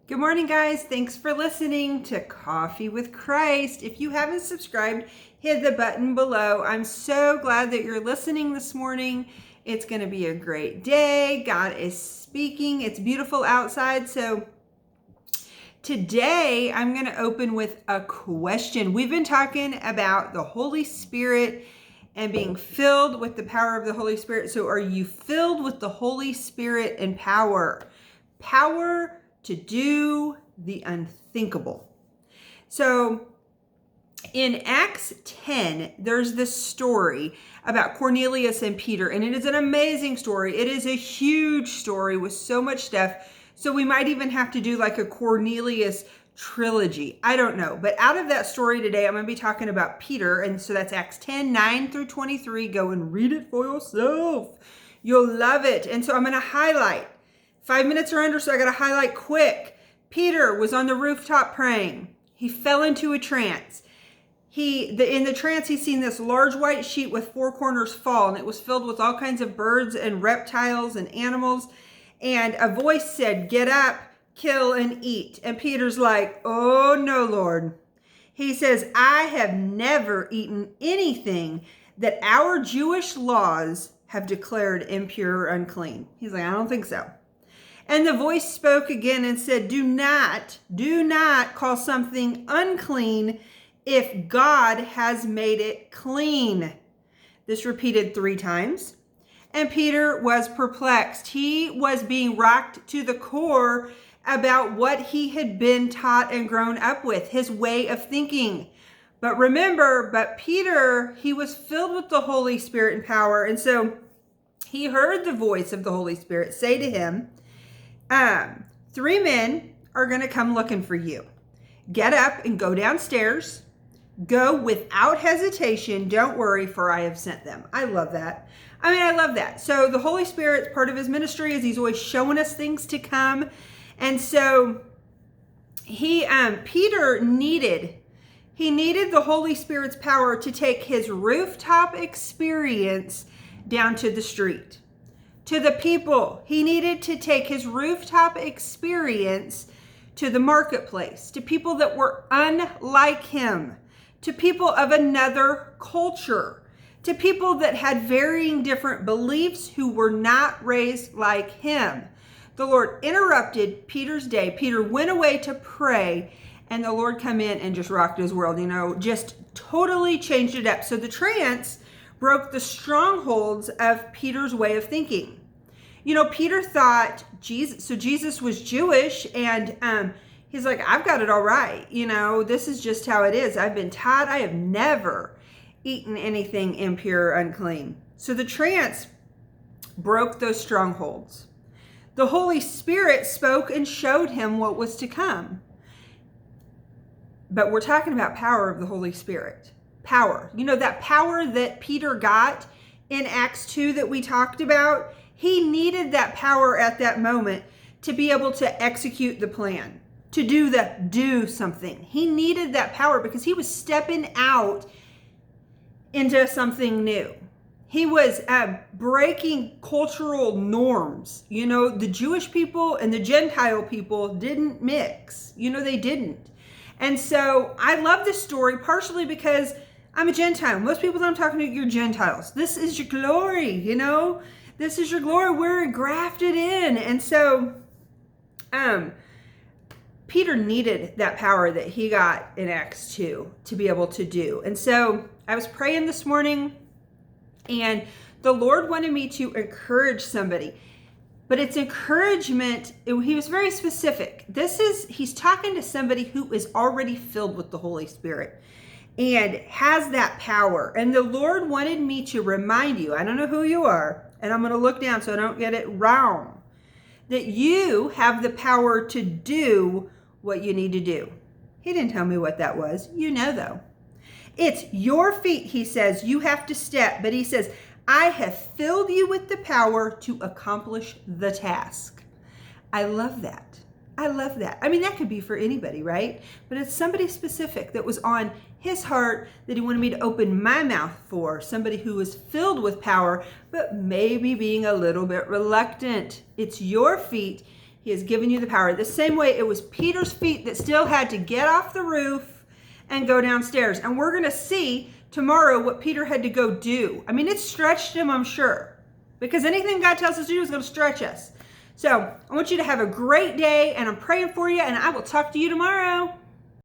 Good morning, guys. Thanks for listening to Coffee with Christ. If you haven't subscribed, hit the button below. I'm so glad that you're listening this morning. It's going to be a great day. God is speaking. It's beautiful outside. So today I'm going to open with a question. We've been talking about the Holy Spirit and being filled with the power of the Holy Spirit. So are you filled with the Holy Spirit and power? Power to do the unthinkable. So in Acts 10, there's this story about Cornelius and Peter, and it is an amazing story. It is a huge story with so much stuff. So we might even have to do like a Cornelius trilogy. I don't know. But out of that story today, I'm going to be talking about Peter. And so that's Acts 10, 9 through 23. Go and read it for yourself. You'll love it. And so I'm going to highlight. 5 minutes are under, so I got to highlight quick. Peter was on the rooftop praying. He fell into a trance. In the trance, he's seen this large white sheet with four corners fall, and it was filled with all kinds of birds and reptiles and animals. And a voice said, "Get up, kill and eat." And Peter's like, "Oh no, Lord." He says, "I have never eaten anything that our Jewish laws have declared impure or unclean." He's like, "I don't think so." And the voice spoke again and said, do not call something unclean if God has made it clean." This repeated 3 times. And Peter was perplexed. He was being rocked to the core about what he had been taught and grown up with, his way of thinking. But remember, Peter, he was filled with the Holy Spirit and power. And so he heard the voice of the Holy Spirit say to him, 3 men are going to come looking for you. Get up and go downstairs. Go without hesitation. Don't worry, for I have sent them. I love that. I love that. So the Holy Spirit's part of his ministry is he's always showing us things to come. And so Peter needed the Holy Spirit's power to take his rooftop experience down to the street. To the people, he needed to take his rooftop experience to the marketplace, to people that were unlike him, to people of another culture, to people that had varying different beliefs who were not raised like him. The Lord interrupted Peter's day. Peter went away to pray, and the Lord come in and just rocked his world, just totally changed it up. So the trance broke the strongholds of Peter's way of thinking. Peter thought Jesus was Jewish, and he's like, I've got it all right. This is just how it is. I've been taught. I have never eaten anything impure or unclean. So the trance broke those strongholds. The Holy Spirit spoke and showed him what was to come. But we're talking about power of the Holy Spirit. Power. That power that Peter got in Acts 2 that we talked about, he needed that power at that moment to be able to execute the plan, to do something. He needed that power because he was stepping out into something new. He was breaking cultural norms. The Jewish people and the Gentile people didn't mix. They didn't. And so I love this story partially because I'm a Gentile. Most people that I'm talking to, you're Gentiles. This is your glory, This is your glory. We're grafted in. And so Peter needed that power that he got in Acts 2 to be able to do. And so I was praying this morning, and the Lord wanted me to encourage somebody. But it's encouragement. He was very specific. He's talking to somebody who is already filled with the Holy Spirit and has that power. And the Lord wanted me to remind you, I don't know who you are, and I'm going to look down so I don't get it wrong, that you have the power to do what you need to do. He didn't tell me what that was. Though. It's your feet, he says, you have to step. But he says, I have filled you with the power to accomplish the task. I love that. That could be for anybody, right? But it's somebody specific that was on his heart that he wanted me to open my mouth for. Somebody who was filled with power, but maybe being a little bit reluctant. It's your feet. He has given you the power. The same way it was Peter's feet that still had to get off the roof and go downstairs. And we're going to see tomorrow what Peter had to go do. I mean, it stretched him, I'm sure, because anything God tells us to do is going to stretch us. So I want you to have a great day, and I'm praying for you, and I will talk to you tomorrow.